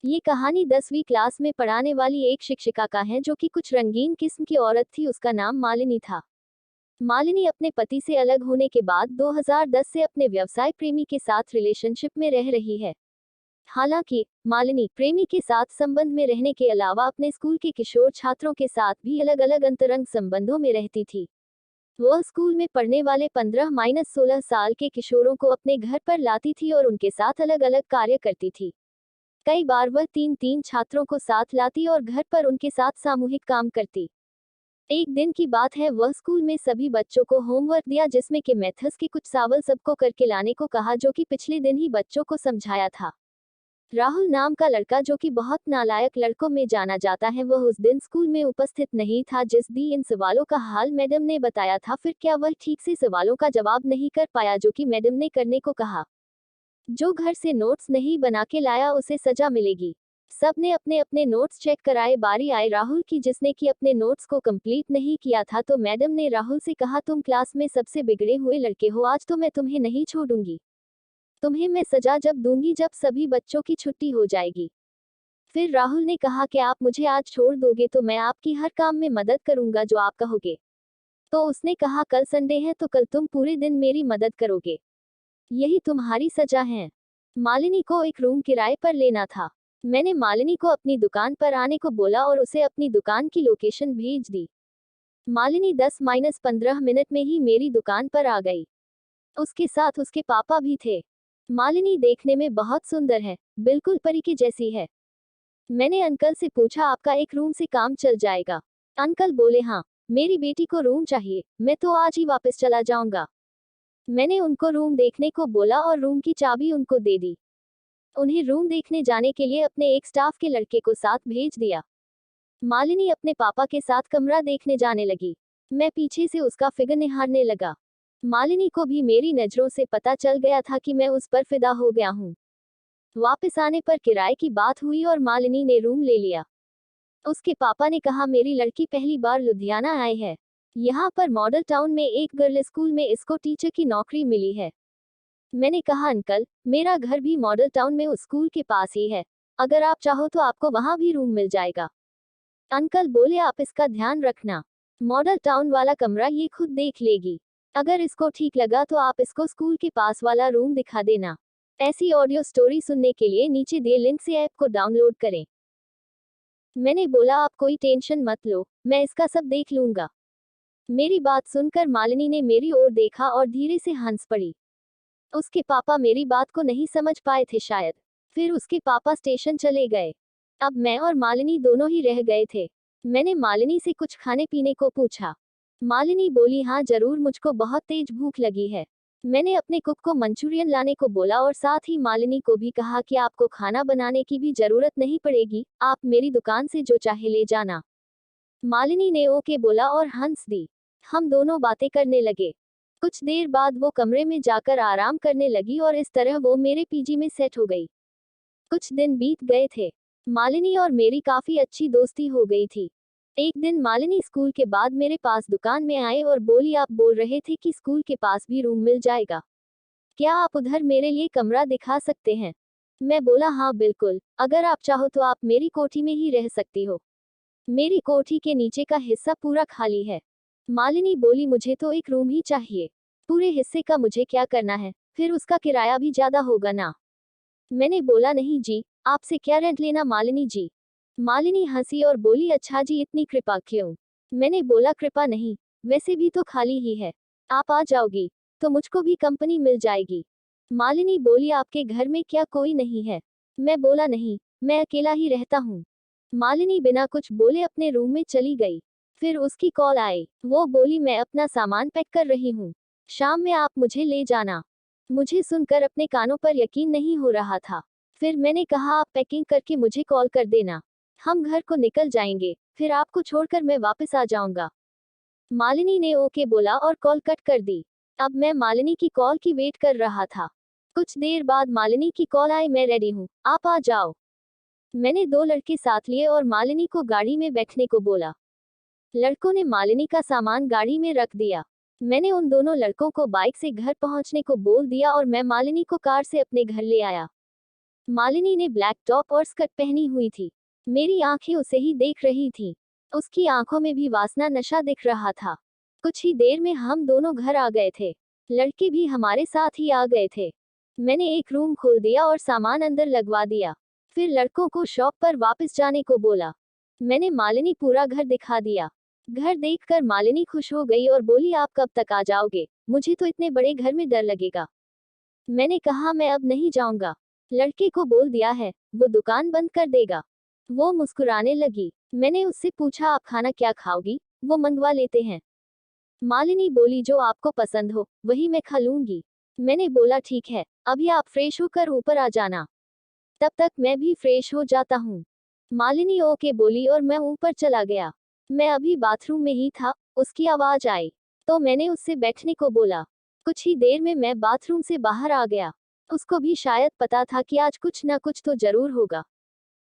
ये कहानी 10वीं क्लास में पढ़ाने वाली एक शिक्षिका का है जो कि कुछ रंगीन किस्म की औरत थी। उसका नाम मालिनी था। मालिनी अपने पति से अलग होने के बाद 2010 से अपने व्यवसाय प्रेमी के साथ रिलेशनशिप में रह रही है। हालांकि मालिनी प्रेमी के साथ संबंध में रहने के अलावा अपने स्कूल के किशोर छात्रों के साथ भी अलग अलग अंतरंग संबंधों में रहती थी। वह स्कूल में पढ़ने वाले 15-16 साल के किशोरों को अपने घर पर लाती थी और उनके साथ अलग अलग कार्य करती थी। कई बार वह 3-3 छात्रों को साथ लाती और घर पर उनके साथ सामूहिक काम करती। एक दिन की बात है, वह स्कूल में सभी बच्चों को होमवर्क दिया जिसमें के मैथ्स के कुछ सवाल सबको करके लाने को कहा जो कि पिछले दिन ही बच्चों को समझाया था। राहुल नाम का लड़का जो कि बहुत नालायक लड़कों में जाना जाता है, वह उस दिन स्कूल में उपस्थित नहीं था। जिस दी इन सवालों का हाल मैडम ने बताया था, फिर क्या वह ठीक से सवालों का जवाब नहीं कर पाया जो कि मैडम ने करने को कहा। जो घर से नोट्स नहीं बना के लाया उसे सजा मिलेगी। सबने अपने अपने नोट्स चेक कराए। बारी आई राहुल की, जिसने कि अपने नोट्स को कंप्लीट नहीं किया था। तो मैडम ने राहुल से कहा, तुम क्लास में सबसे बिगड़े हुए लड़के हो, आज तो मैं तुम्हें नहीं छोड़ूंगी। तुम्हें मैं सजा जब दूंगी जब सभी बच्चों की छुट्टी हो जाएगी। फिर राहुल ने कहा कि आप मुझे आज छोड़ दोगे तो मैं आपकी हर काम में मदद करूंगा जो आप कहोगे। तो उसने कहा, कल संडे है तो कल तुम पूरे दिन मेरी मदद करोगे। यही तुम्हारी सजा है। मालिनी को एक रूम किराए पर लेना था। मैंने मालिनी को अपनी दुकान पर आने को बोला और उसे अपनी दुकान की लोकेशन भेज दी। मालिनी 10-15 मिनट में ही मेरी दुकान पर आ गई। उसके साथ उसके पापा भी थे। मालिनी देखने में बहुत सुंदर है, बिल्कुल परी की जैसी है। मैंने अंकल से पूछा, आपका एक रूम से काम चल जाएगा? अंकल बोले, हाँ, मेरी बेटी को रूम चाहिए, मैं तो आज ही वापस चला जाऊंगा। मैंने उनको रूम देखने को बोला और रूम की चाबी उनको दे दी। उन्हें रूम देखने जाने के लिए अपने एक स्टाफ के लड़के को साथ भेज दिया। मालिनी अपने पापा के साथ कमरा देखने जाने लगी। मैं पीछे से उसका फिगर निहारने लगा। मालिनी को भी मेरी नजरों से पता चल गया था कि मैं उस पर फिदा हो गया हूँ। वापस आने पर किराए की बात हुई और मालिनी ने रूम ले लिया। उसके पापा ने कहा, मेरी लड़की पहली बार लुधियाना आई है। यहाँ पर मॉडल टाउन में एक गर्ल स्कूल में इसको टीचर की नौकरी मिली है। मैंने कहा, अंकल, मेरा घर भी मॉडल टाउन में उस स्कूल के पास ही है। अगर आप चाहो तो आपको वहां भी रूम मिल जाएगा। अंकल बोले, आप इसका ध्यान रखना। मॉडल टाउन वाला कमरा ये खुद देख लेगी। अगर इसको ठीक लगा तो आप इसको स्कूल के पास वाला रूम दिखा देना। ऐसी ऑडियो स्टोरी सुनने के लिए नीचे दिए लिंक से ऐप को डाउनलोड करें। मैंने बोला, आप कोई टेंशन मत लो, मैं इसका सब देख लूंगा। मेरी बात सुनकर मालिनी ने मेरी ओर देखा और धीरे से हंस पड़ी। उसके पापा मेरी बात को नहीं समझ पाए थे शायद। फिर उसके पापा स्टेशन चले गए। अब मैं और मालिनी दोनों ही रह गए थे। मैंने मालिनी से कुछ खाने पीने को पूछा। मालिनी बोली, हाँ जरूर, मुझको बहुत तेज भूख लगी है। मैंने अपने कुक को मंचूरियन लाने को बोला और साथ ही मालिनी को भी कहा कि आपको खाना बनाने की भी जरूरत नहीं पड़ेगी, आप मेरी दुकान से जो चाहे ले जाना। मालिनी ने ओके बोला और हंस दी। हम दोनों बातें करने लगे। कुछ देर बाद वो कमरे में जाकर आराम करने लगी और इस तरह वो मेरे पीजी में सेट हो गई। कुछ दिन बीत गए थे। मालिनी और मेरी काफी अच्छी दोस्ती हो गई थी। एक दिन मालिनी स्कूल के बाद मेरे पास दुकान में आए और बोली, आप बोल रहे थे कि स्कूल के पास भी रूम मिल जाएगा, क्या आप उधर मेरे लिए कमरा दिखा सकते हैं? मैं बोला, हाँ बिल्कुल, अगर आप चाहो तो आप मेरी कोठी में ही रह सकती हो। मेरी कोठी के नीचे का हिस्सा पूरा खाली है। मालिनी बोली, मुझे तो एक रूम ही चाहिए, पूरे हिस्से का मुझे क्या करना है, फिर उसका किराया भी ज्यादा होगा ना। मैंने बोला, नहीं जी, आपसे क्या रेंट लेना मालिनी जी। मालिनी हंसी और बोली, अच्छा जी, इतनी कृपा क्यों? मैंने बोला, कृपा नहीं, वैसे भी तो खाली ही है, आप आ जाओगी तो मुझको भी कंपनी मिल जाएगी। मालिनी बोली, आपके घर में क्या कोई नहीं है? मैं बोला, नहीं, मैं अकेला ही रहता हूँ। मालिनी बिना कुछ बोले अपने रूम में चली गई। फिर उसकी कॉल आई। वो बोली, मैं अपना सामान पैक कर रही हूँ, शाम में आप मुझे ले जाना। मुझे सुनकर अपने कानों पर यकीन नहीं हो रहा था। फिर मैंने कहा, आप पैकिंग करके मुझे कॉल कर देना, हम घर को निकल जाएंगे, फिर आपको छोड़कर मैं वापस आ जाऊंगा। मालिनी ने ओके बोला और कॉल कट कर दी। अब मैं मालिनी की कॉल की वेट कर रहा था। कुछ देर बाद मालिनी की कॉल आई, मैं रेडी हूँ, आप आ जाओ। मैंने दो लड़के साथ लिए और मालिनी को गाड़ी में बैठने को बोला। लड़कों ने मालिनी का सामान गाड़ी में रख दिया। मैंने उन दोनों लड़कों को बाइक से घर पहुंचने को बोल दिया और मैं मालिनी को कार से अपने घर ले आया। मालिनी ने ब्लैक टॉप और स्कर्ट पहनी हुई थी। मेरी आंखें उसे ही देख रही थीं। उसकी आंखों में भी वासना नशा दिख रहा था। कुछ ही देर में हम दोनों घर आ गए थे। लड़के भी हमारे साथ ही आ गए थे। मैंने एक रूम खोल दिया और सामान अंदर लगवा दिया। फिर लड़कों को शॉप पर वापस जाने को बोला। मैंने मालिनी पूरा घर दिखा दिया। घर देखकर मालिनी खुश हो गई और बोली, आप कब तक आ जाओगे? मुझे तो इतने बड़े घर में डर लगेगा। मैंने कहा, मैं अब नहीं जाऊंगा। लड़के को बोल दिया है, वो दुकान बंद कर देगा। वो मुस्कुराने लगी। मैंने उससे पूछा, आप खाना क्या खाओगी? वो मंगवा लेते हैं। मालिनी बोली, जो आपको पसंद हो वही मैं खा लूंगी। मैंने बोला, ठीक है, अभी आप फ्रेश होकर ऊपर आ जाना, तब तक मैं भी फ्रेश हो जाता हूँ। मालिनी ओके बोली और मैं ऊपर चला गया। मैं अभी बाथरूम में ही था, उसकी आवाज आई तो मैंने उससे बैठने को बोला। कुछ ही देर में मैं बाथरूम से बाहर आ गया। उसको भी शायद पता था कि आज कुछ ना कुछ तो जरूर होगा।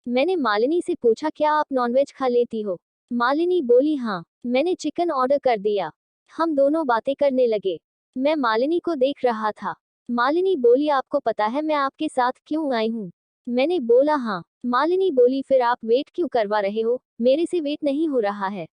मैंने मालिनी से पूछा, क्या आप नॉनवेज खा लेती हो? मालिनी बोली, हाँ। मैंने चिकन ऑर्डर कर दिया। हम दोनों बातें करने लगे। मैं मालिनी को देख रहा था। मालिनी बोली, आपको पता है मैं आपके साथ क्यों आई हूँ? मैंने बोला, हाँ। मालिनी बोली, फिर आप वेट क्यों करवा रहे हो? मेरे से वेट नहीं हो रहा है।